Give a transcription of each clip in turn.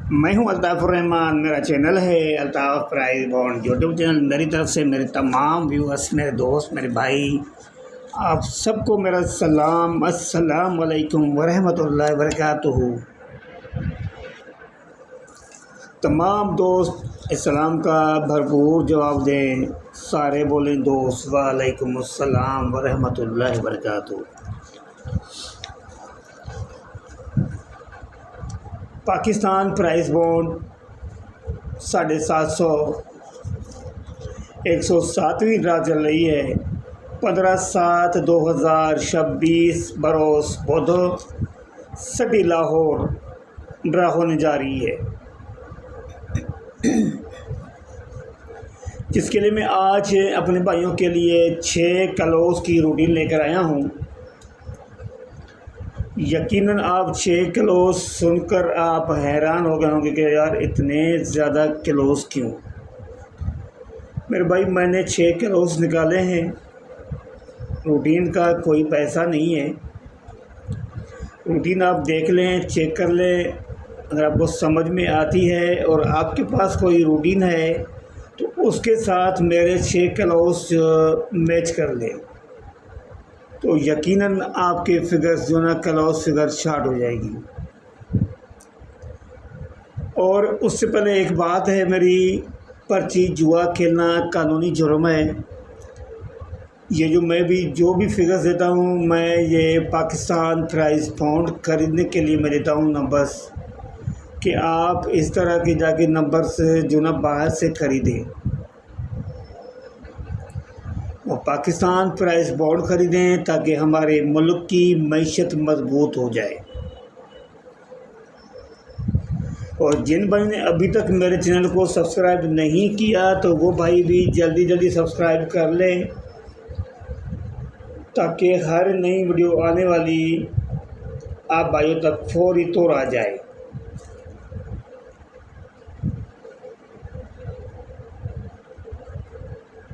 मैं हूं अल्ताफ़ुर रहमान। मेरा चैनल है Altaf prize bond YouTube channel. मेरी तरफ से मेरे तमाम व्यूअर्स, मेरे दोस्त, मेरे भाई, आप सबको मेरा सलाम। अस्सलाम वालेकुम वरहमतुल्लाहि वबरकातुहू। तमाम दोस्त इस सलाम का भरपूर जवाब दें। सारे बोलें दोस्त वालेकुम अस्सलाम वरहमतुल्लाहि वबरकातुहू। पाकिस्तान प्राइस बॉन्ड 750 107वीं ड्रा चल रही है। 15/7/2026 बरोस बुध सिटी लाहौर ड्रा होने जा रही है, जिसके लिए मैं आज अपने भाइयों के लिए 6 क्लोज की रूटीन लेकर आया हूँ। यकीनन आप 6 क्लोज सुनकर आप हैरान हो गए होंगे कि यार इतने ज़्यादा क्लोज क्यों। मेरे भाई, मैंने 6 क्लोज निकाले हैं। रूटीन का कोई पैसा नहीं है। रूटीन आप देख लें, चेक कर लें। अगर आपको समझ में आती है और आपके पास कोई रूटीन है तो उसके साथ मेरे 6 क्लोज मैच कर लें, तो यकीनन आपके फिगर्स जो ना क्लोज फिगर शार्ट हो जाएगी। और उससे पहले एक बात है, मेरी पर्ची जुआ खेलना कानूनी जुर्म है। ये जो भी फिगर्स देता हूँ, मैं ये पाकिस्तान प्राइज़ बॉन्ड ख़रीदने के लिए मैं देता हूँ नंबर्स, कि आप इस तरह के जाके नंबर्स जो ना बाहर से ख़रीदें और पाकिस्तान प्राइस बॉन्ड ख़रीदें, ताकि हमारे मुल्क की मईशत मजबूत हो जाए। और जिन भाई ने अभी तक मेरे चैनल को सब्सक्राइब नहीं किया तो वो भाई भी जल्दी जल्दी सब्सक्राइब कर लें, ताकि हर नई वीडियो आने वाली आप भाइयों तक फौरी तौर आ जाए।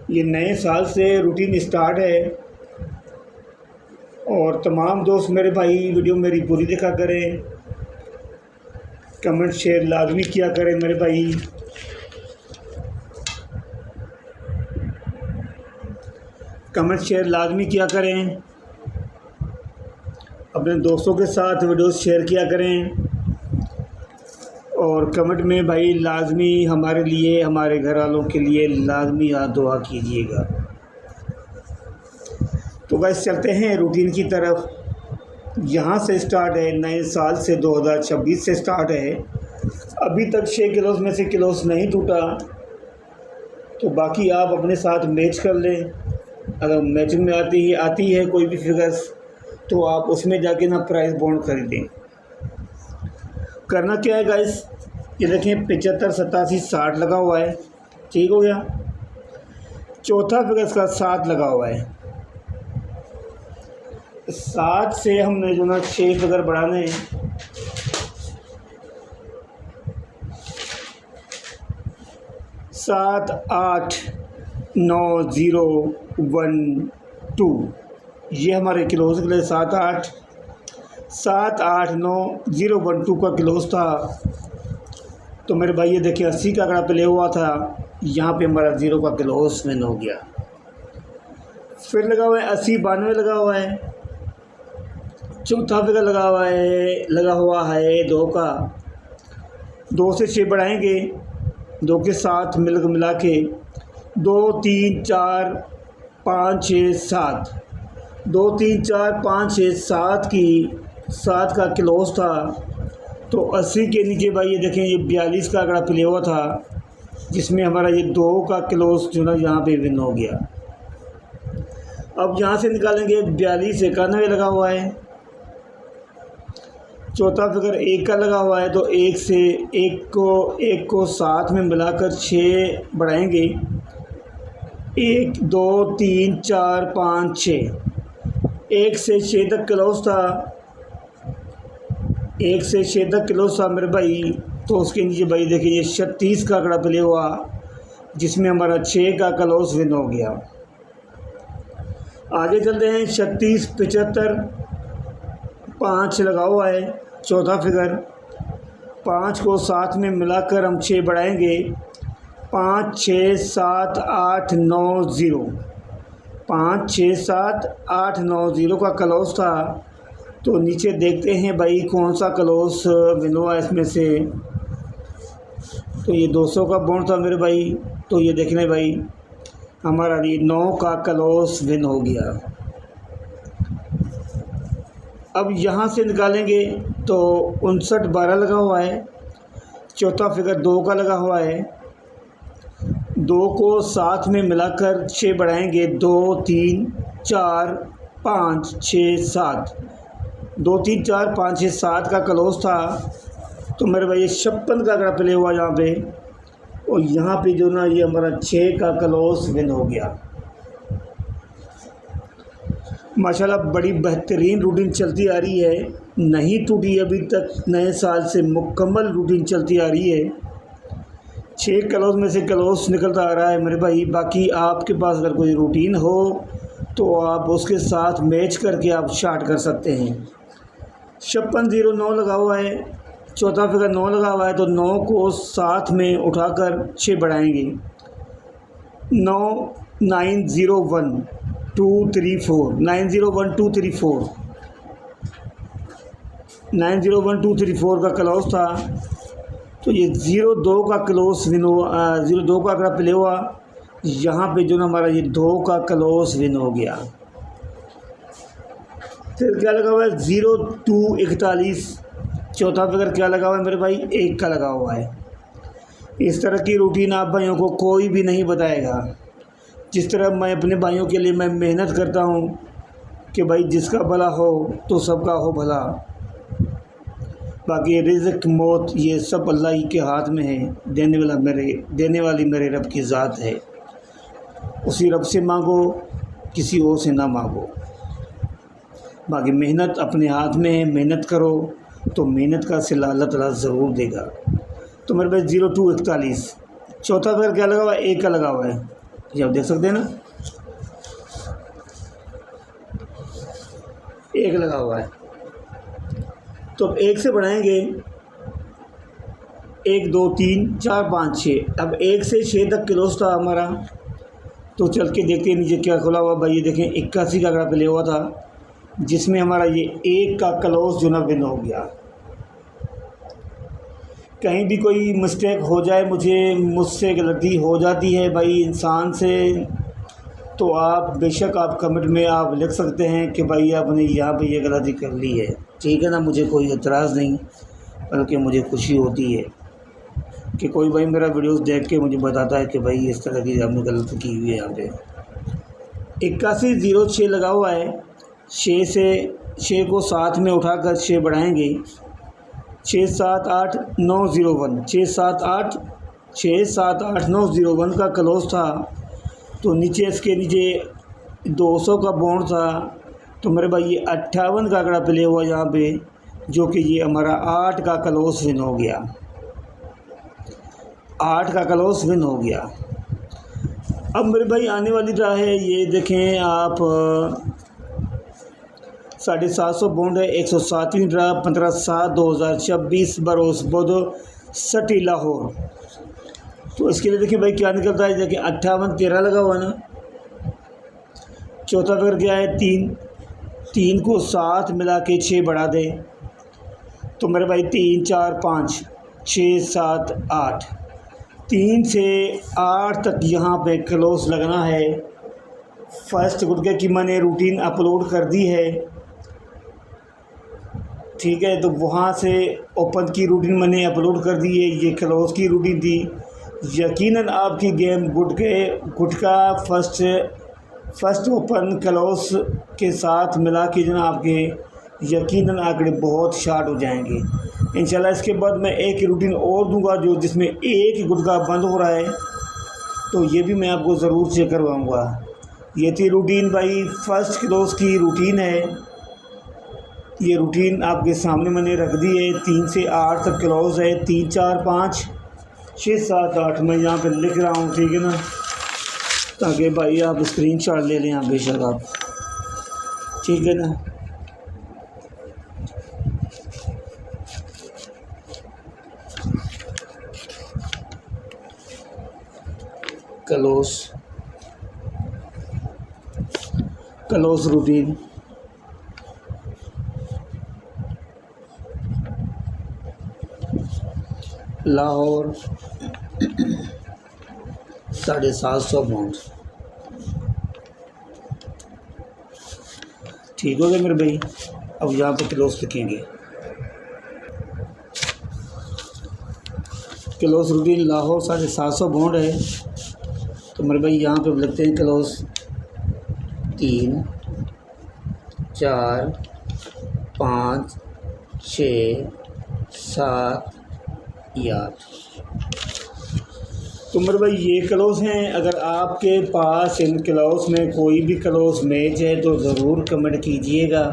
ये नए साल से रूटीन स्टार्ट है और तमाम दोस्त मेरे भाई वीडियो मेरी पूरी देखा करें, कमेंट शेयर लाजमी किया करें मेरे भाई। कमेंट शेयर लाजमी किया करें, अपने दोस्तों के साथ वीडियो शेयर किया करें और कमेंट में भाई लाजमी हमारे लिए, हमारे घर वालों के लिए लाजमी आप दुआ कीजिएगा। तो बस चलते हैं रूटीन की तरफ। यहाँ से स्टार्ट है, नए साल से 2026 से स्टार्ट है। अभी तक 6 किलोस में से किलोस नहीं टूटा, तो बाकी आप अपने साथ मैच कर लें। अगर मैचिंग में आती है कोई भी फिगर्स, तो आप उसमें जाके ना प्राइस बॉन्ड खरीदें। करना क्या है गाइस, ये देखें 75 87 60 लगा हुआ है, ठीक हो गया। चौथा फिगर्स का 7 लगा हुआ है। 7 से हमने जो ना 6 फिगर बढ़ाने हैं। 7 8 9 0 1 2, ये हमारे क्लोज के लिए 7 8 9 0 1 2 का क्लोज था। तो मेरे भाई ये देखिए 80 का आंकड़ा प्ले हुआ था, यहाँ पे हमारा 0 का क्लोज विन हो गया। फिर लगा हुआ है 80 92 लगा हुआ है। चौथा फिगर लगा हुआ है 2 का। 2 से 6 बढ़ाएंगे, 2 के साथ मिला के 2 3 4 5 6 7, 2 3 4 5 6 7 की 7 का क्लोज था। तो 80 के नीचे भाई ये देखें, ये 42 का आंकड़ा प्ले हुआ था, जिसमें हमारा ये 2 का क्लोज जो ना यहाँ पे विन हो गया। अब यहाँ से निकालेंगे 42 91 लगा हुआ है। चौथा फिगर 1 का लगा हुआ है, तो 1 को 7 में मिलाकर 6 बढ़ाएंगे। 1 2 3 4 5 6, 1 से 6 तक क्लोज था। 1 से 6 तक क्लोज था मेरे भाई। तो उसके नीचे भाई देखिए ये 36 का आंकड़ा प्ले हुआ, जिसमें हमारा 6 का क्लोज विन हो गया। आगे चलते हैं 36 75 5 लगा हुआ है। चौथा फिगर 5 को साथ में मिलाकर हम 6 बढ़ाएंगे, 5 6 7 8 9 0, 5 6 7 8 9 0 का क्लोज था। तो नीचे देखते हैं भाई कौन सा क्लोज विन हुआ इसमें से। तो ये 200 का बॉन्ड था मेरे भाई। तो ये देखने भाई हमारा ये 9 का क्लोज विन हो गया। अब यहाँ से निकालेंगे तो 59 12 लगा हुआ है, चौथा फिगर 2 का लगा हुआ है। 2 को साथ में मिलाकर 6 बढ़ाएंगे, 2 3 4 5 6 7, 2 3 4 5 6 7 का क्लोज था। तो मेरे भाई 56 का अगर प्ले हुआ यहाँ पे, और यहाँ पे जो ना ये हमारा 6 का क्लोज विन हो गया। माशाल्लाह बड़ी बेहतरीन रूटीन चलती आ रही है, नहीं टूटी अभी तक, नए साल से मुकम्मल रूटीन चलती आ रही है। 6 क्लोज में से क्लोज निकलता आ रहा है मेरे भाई। बाकी आपके पास अगर कोई रूटीन हो तो आप उसके साथ मैच करके आप स्टार्ट कर सकते हैं। 56 09 लगा हुआ है, चौथा फिगर 9 लगा हुआ है। तो 9 को साथ में उठाकर 6 बढ़ाएंगे, 9 9 0 1 2 3 4, 9 0 1 2 3 4, 9 0 1 2 3 4 का क्लोज था। तो ये 0 2 का क्लोज विन हुआ, 0 2 का अगर प्ले हुआ, यहाँ पे जो ना हमारा ये 2 का क्लोज विन हो गया। फिर क्या लगा हुआ है 0 2 41, चौथा फिगर क्या लगा हुआ है मेरे भाई 1 का लगा हुआ है। इस तरह की रूटीन आप भाइयों को कोई भी नहीं बताएगा। जिस तरह मैं अपने भाइयों के लिए मैं मेहनत करता हूँ कि भाई जिसका भला हो तो सबका हो भला। बाकी रिज़्क़ मौत ये सब अल्लाह ही के हाथ में है, देने वाली मेरे रब की ज़ात है। उसी रब से मांगो, किसी और से ना मांगो। बाकी मेहनत अपने हाथ में है, मेहनत करो तो मेहनत का सिला अल्लाह ताला ज़रूर देगा। तो मेरे पास 0 2 41, चौथा फिगर क्या लगा हुआ है 1 का लगा हुआ है, ये आप देख सकते हैं ना, 1 लगा हुआ है। तो अब 1 से बढ़ाएंगे, 1 2 3 4 5 6। अब 1 से 6 तक क्लोज था हमारा। तो चल के देखते हैं नीचे क्या खुला हुआ भाई। ये देखें 81 का आंकड़ा प्ले हुआ था, जिसमें हमारा ये 1 का क्लोज जो ना विन हो गया। कहीं भी कोई मिस्टेक हो जाए, मुझसे गलती हो जाती है भाई इंसान से, तो आप बेशक आप कमेंट में आप लिख सकते हैं कि भाई आपने यहाँ पे ये गलती कर ली है, ठीक है ना। मुझे कोई एतराज़ नहीं, बल्कि मुझे खुशी होती है कि कोई भाई मेरा वीडियोस देख के मुझे बताता है कि भाई इस तरह की आपने गलती की हुई है। यहाँ पे 81 0 6 लगा हुआ है, 6 को साथ में उठाकर 6 बढ़ाएंगे, 6 7 8 9 0 1, 6 7 8 9 0 1 का क्लोज था। तो नीचे इसके नीचे 200 का बॉन्ड था। तो मेरे भाई ये 58 का आंकड़ा प्ले हुआ यहाँ पे, जो कि ये हमारा 8 का क्लोज विन हो गया। 8 का क्लोज विन हो गया। अब मेरे भाई आने वाली ड्रा है, ये देखें आप 750 बॉन्ड है, 107वीं ड्रा 15/7/2026 बरोज़ बुध सिटी लाहौर। तो इसके लिए देखिए भाई क्या निकलता है। देखिए 58 13 लगा हुआ ना, चौथा फिगर क्या है 3 को साथ मिला के 6 बढ़ा दे। तो मेरे भाई 3 4 5 6 7 8, 3 से 8 तक यहाँ पे क्लोज लगना है। फर्स्ट गुटके की मैंने रूटीन अपलोड कर दी है, ठीक है। तो वहाँ से ओपन की रूटीन मैंने अपलोड कर दी है, ये क्लोज की रूटीन थी। यकीनन आपकी गेम गुटका फर्स्ट ओपन क्लोज के साथ मिला के जो ना आपके यकीनन आंकड़े बहुत शार्ट हो जाएंगे इंशाल्लाह। इसके बाद मैं एक रूटीन और दूंगा जो जिसमें एक गुटका बंद हो रहा है, तो ये भी मैं आपको ज़रूर चेक करवाऊँगा। ये थी रूटीन भाई, फर्स्ट क्लोज की रूटीन है। ये रूटीन आपके सामने मैंने रख दी है। 3 से 8 तक क्लोज है, 3 4 5 6 7 8 मैं यहाँ पे लिख रहा हूँ, ठीक है ना, ताकि भाई आप स्क्रीनशॉट ले लें आप बेशक आप, ठीक है ना। Close routine, Lahore 750 pound. ठीक हो गया मेरे भाई। अब यहाँ पे क्लोज लिखेंगे, क्लोज रूटीन लाहौर 750 पाउंड है, तो मेरे भाई यहाँ पे लिखते हैं क्लोज 3 4 5 6 7 8। तो मेरे भाई ये क्लोज हैं। अगर आपके पास इन क्लोज में कोई भी क्लोज मैच है तो ज़रूर कमेंट कीजिएगा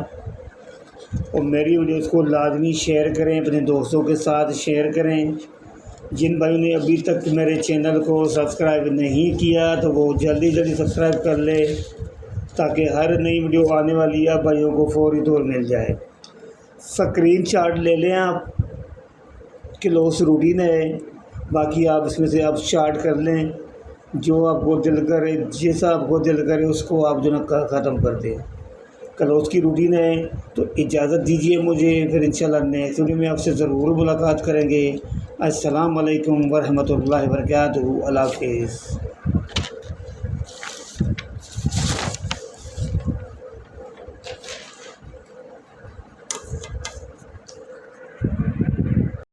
और मेरी वीडियोस को लाजमी शेयर करें, अपने दोस्तों के साथ शेयर करें। जिन भाइयों ने अभी तक मेरे चैनल को सब्सक्राइब नहीं किया तो वो जल्दी जल्दी सब्सक्राइब कर ले, ताकि हर नई वीडियो आने वाली है भाइयों को फौरी तौर मिल जाए। स्क्रीनशॉट ले लें आप, क्लोज रूटीन है, बाकी आप इसमें से आप चार्ट कर लें, जो आपको दिल करे, जैसा आपको दिल करे उसको आप जो ना ख़त्म कर दें। क्लोज की रूटीन है। तो इजाज़त दीजिए मुझे, फिर इंशाल्लाह नेक्स्ट वीडियो में आपसे ज़रूर मुलाकात करेंगे। अस्सलाम वालेकुम वरहमतुल्लाहि वबरकातुहू। अल्लाह हाफ़िज़।